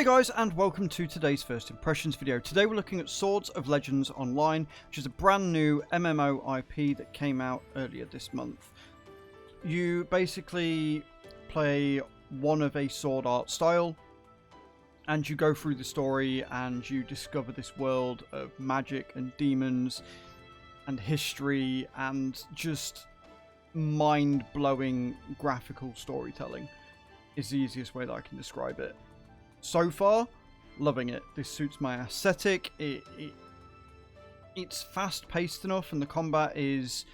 Hey guys, and welcome to today's first impressions video. Today we're looking at Swords of Legends Online, which is a brand new MMO IP that came out earlier this month. You basically play one of a sword art style, and you go through the story and you discover this world of magic and demons and history and just mind-blowing graphical storytelling is the easiest way that I can describe it. So far, loving it. This suits my aesthetic. It's fast-paced enough and the combat is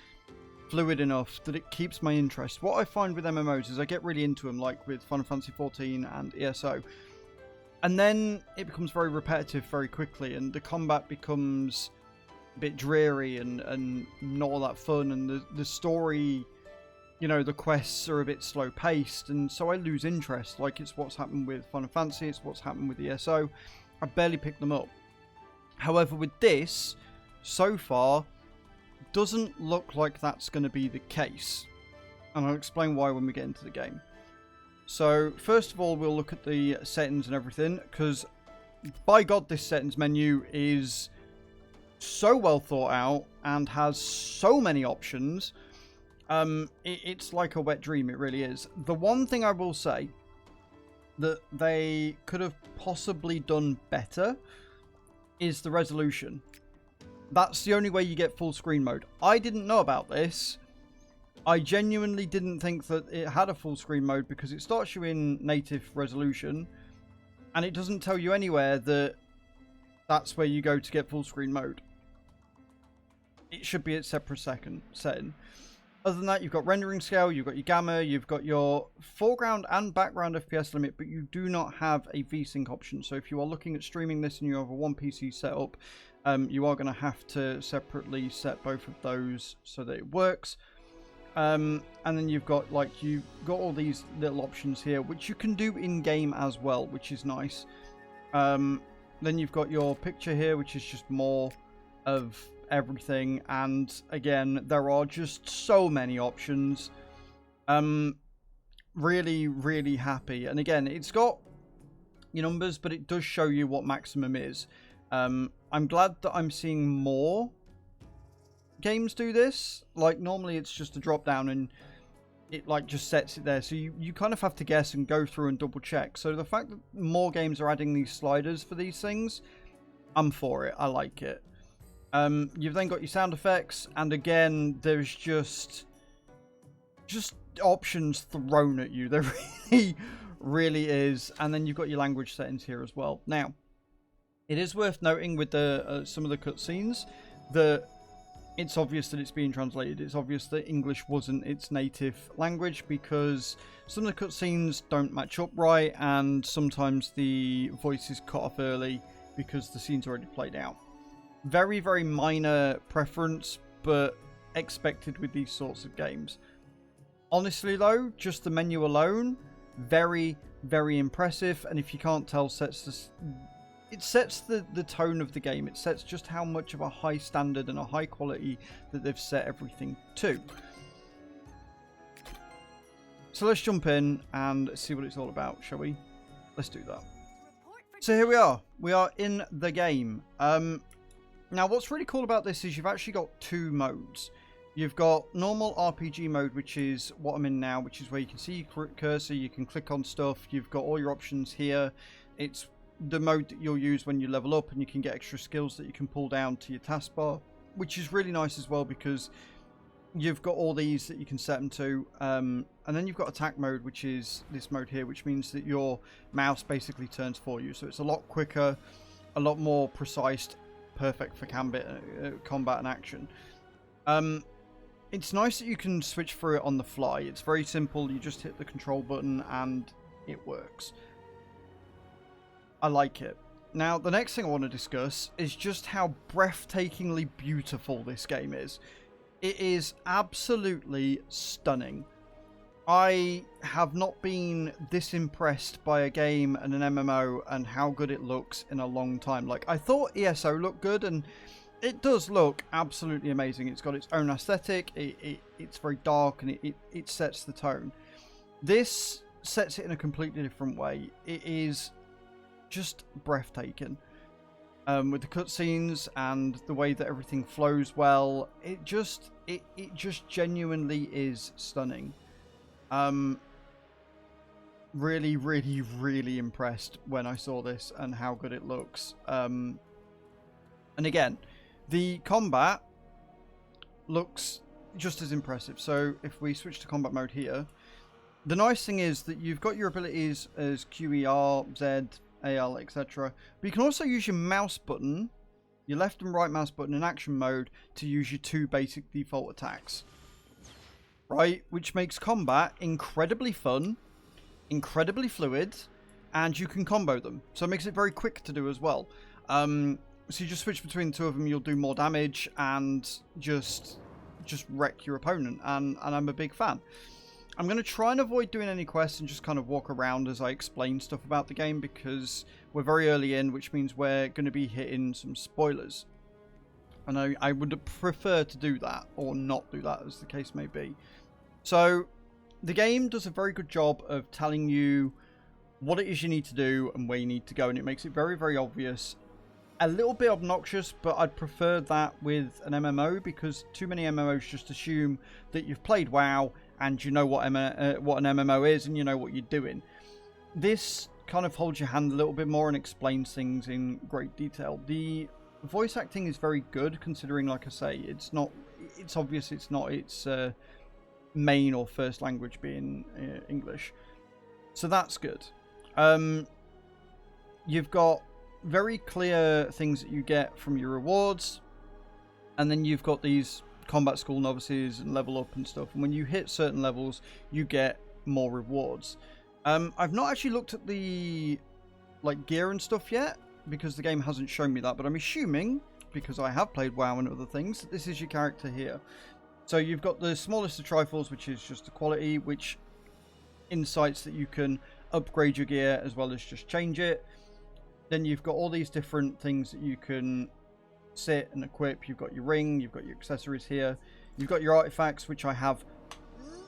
fluid enough that it keeps my interest. What I find with MMOs is I get really into them, like with Final Fantasy XIV and ESO. And then it becomes very repetitive very quickly and the combat becomes a bit dreary and not all that fun, and the story, you know, the quests are a bit slow paced, and so I lose interest. Like, it's what's happened with Final Fantasy, it's what's happened with ESO. I barely pick them up. However, with this, so far, doesn't look like that's going to be the case. And I'll explain why when we get into the game. So, first of all, we'll look at the settings and everything, because by God, this settings menu is so well thought out and has so many options. It's like a wet dream, it really is. The one thing I will say that they could have possibly done better is the resolution. That's the only way you get full screen mode. I didn't know about this. I genuinely didn't think that it had a full screen mode because it starts you in native resolution and it doesn't tell you anywhere that that's where you go to get full screen mode. It should be a separate setting. Other than that, you've got rendering scale, you've got your gamma, you've got your foreground and background FPS limit, but you do not have a VSync option. So if you are looking at streaming this and you have a one PC setup, you are going to have to separately set both of those so that it works. And then you've got all these little options here, which you can do in game as well, which is nice. Then you've got your picture here, which is just more of everything, and again, there are just so many options. Really happy. And again, it's got your numbers, but it does show you what maximum is. I'm glad that I'm seeing more games do this. Like, normally it's just a drop down and it like just sets it there, so you kind of have to guess and go through and double check. So the fact that more games are adding these sliders for these things, I'm for it. I like it. You've then got your sound effects, and again, there's just options thrown at you. There really is. And then you've got your language settings here as well. Now, it is worth noting with the some of the cutscenes that it's obvious that it's being translated. It's obvious that English wasn't its native language because some of the cutscenes don't match up right, and sometimes the voice is cut off early because the scene's already played out. Very minor preference, but expected with these sorts of games. Honestly though, just the menu alone, very impressive, and if you can't tell, it sets the tone of the game. It sets just how much of a high standard and a high quality that they've set everything to. So let's jump in and see what it's all about, shall we? Let's do that. So here we are. We are in the game. Now, what's really cool about this is you've actually got two modes. You've got normal RPG mode, which is what I'm in now, which is where you can see your cursor, you can click on stuff, you've got all your options here. It's the mode that you'll use when you level up, and you can get extra skills that you can pull down to your taskbar, which is really nice as well because you've got all these that you can set them to. And then you've got attack mode, which is this mode here, which means that your mouse basically turns for you. So it's a lot quicker, a lot more precise, perfect for combat and action. It's nice that you can switch through it on the fly. It's very simple. You just hit the control button and it works. I like it. Now, the next thing I want to discuss is just how breathtakingly beautiful this game is. It is absolutely stunning. I have not been this impressed by a game and an MMO and how good it looks in a long time. Like, I thought ESO looked good, and it does look absolutely amazing. It's got its own aesthetic. It's very dark, and it sets the tone. This sets it in a completely different way. It is just breathtaking. With the cutscenes and the way that everything flows well, it just genuinely is stunning. Really, really, really impressed when I saw this and how good it looks. And again, the combat looks just as impressive. So if we switch to combat mode here, the nice thing is that you've got your abilities as Q, E, R, Z, AL, etc. But you can also use your mouse button, your left and right mouse button in action mode to use your 2 basic default attacks. Right? Which makes combat incredibly fun, incredibly fluid, and you can combo them. So it makes it very quick to do as well. So you just switch between the 2 of them, you'll do more damage and just wreck your opponent. And I'm a big fan. I'm going to try and avoid doing any quests and just kind of walk around as I explain stuff about the game, because we're very early in, which means we're going to be hitting some spoilers. And I would prefer to do that, or not do that, as the case may be. So the game does a very good job of telling you what it is you need to do and where you need to go, and it makes it very, very obvious. A little bit obnoxious, but I'd prefer that with an MMO, because too many MMOs just assume that you've played WoW and you know what an MMO is and you know what you're doing. This kind of holds your hand a little bit more and explains things in great detail. The voice acting is very good, considering, like I say, it's obvious it's not its main or first language being English. So that's good. You've got very clear things that you get from your rewards, and then you've got these combat school novices and level up and stuff, and when you hit certain levels you get more rewards. I've not actually looked at the gear and stuff yet, because the game hasn't shown me that, but I'm assuming, because I have played WoW and other things, that this is your character here. So you've got the smallest of trifles, which is just the quality, which incites that you can upgrade your gear as well as just change it. Then you've got all these different things that you can sit and equip. You've got your ring, you've got your accessories here, you've got your artifacts, which I have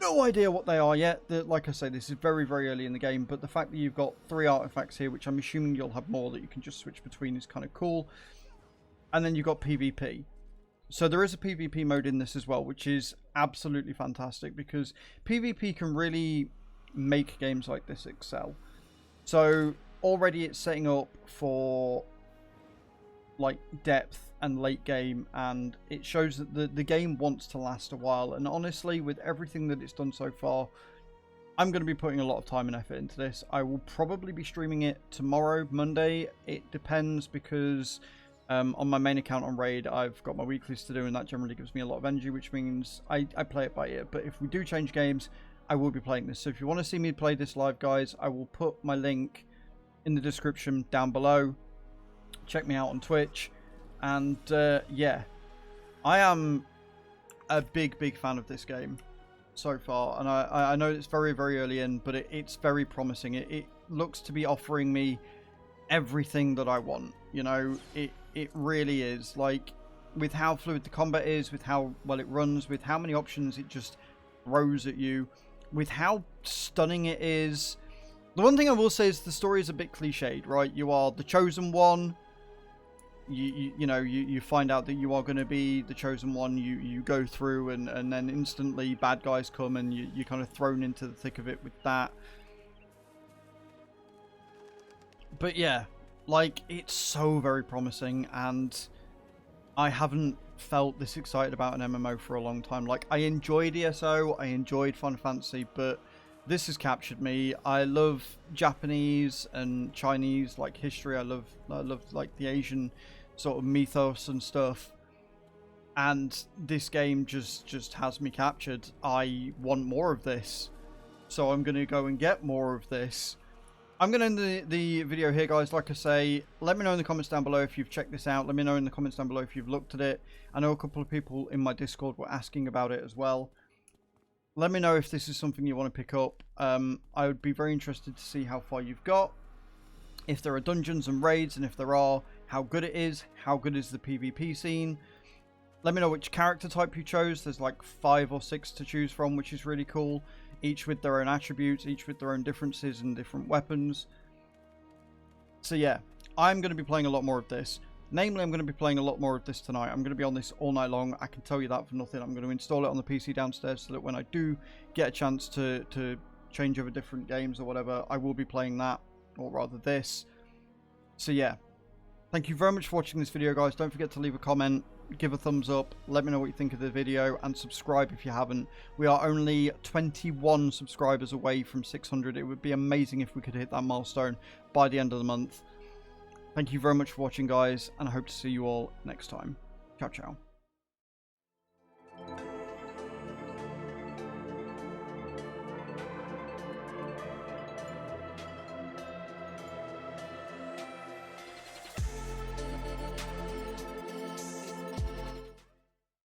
no idea what they are yet. Like I say, this is very, very early in the game, but the fact that you've got 3 artifacts here, which I'm assuming you'll have more that you can just switch between, is kind of cool. And then you've got PvP. So there is a PvP mode in this as well, which is absolutely fantastic, because PvP can really make games like this excel. So already it's setting up for depth and late game, and it shows that the game wants to last a while. And honestly, with everything that it's done so far, I'm going to be putting a lot of time and effort into this. I will probably be streaming it tomorrow, Monday. It depends, because on my main account on Raid, I've got my weeklies to do, and that generally gives me a lot of energy, which means I play it by ear. But if we do change games, I will be playing this. So if you want to see me play this live, guys, I will put my link in the description down below. Check me out on Twitch. And yeah, I am a big fan of this game so far, and I know it's very, very early in, but it's very promising. It looks to be offering me everything that I want. You know, it really is. Like, with how fluid the combat is, with how well it runs, with how many options it just throws at you, with how stunning it is. The one thing I will say is the story is a bit cliched, right? You are the chosen one. You find out that you are going to be the chosen one. You go through, and then instantly bad guys come, and you're kind of thrown into the thick of it with that. But yeah, it's so very promising, and I haven't felt this excited about an MMO for a long time. I enjoyed ESO, I enjoyed Final Fantasy, but this has captured me. I love Japanese and Chinese history. I love the Asian sort of mythos and stuff, and this game just has me captured. I want more of this, so I'm gonna go and get more of this. I'm gonna end the video here, guys. Like I say, let me know in the comments down below if you've checked this out. Let me know in the comments down below if you've looked at it. I know a couple of people in my Discord were asking about it as well. Let me know if this is something you want to pick up. I would be very interested to see how far you've got, if there are dungeons and raids, and if there are, how good it is, how good is the PvP scene. Let me know which character type you chose. There's 5 or 6 to choose from, which is really cool, each with their own attributes, each with their own differences and different weapons. So yeah, I'm going to be playing a lot more of this. Namely, I'm going to be playing a lot more of this tonight. I'm going to be on this all night long. I can tell you that for nothing. I'm going to install it on the PC downstairs so that when I do get a chance to change over different games or whatever, I will be playing that, or rather this. So yeah, thank you very much for watching this video, guys. Don't forget to leave a comment, give a thumbs up, let me know what you think of the video, and subscribe if you haven't. We are only 21 subscribers away from 600. It would be amazing if we could hit that milestone by the end of the month. Thank you very much for watching, guys, and I hope to see you all next time. Ciao, ciao.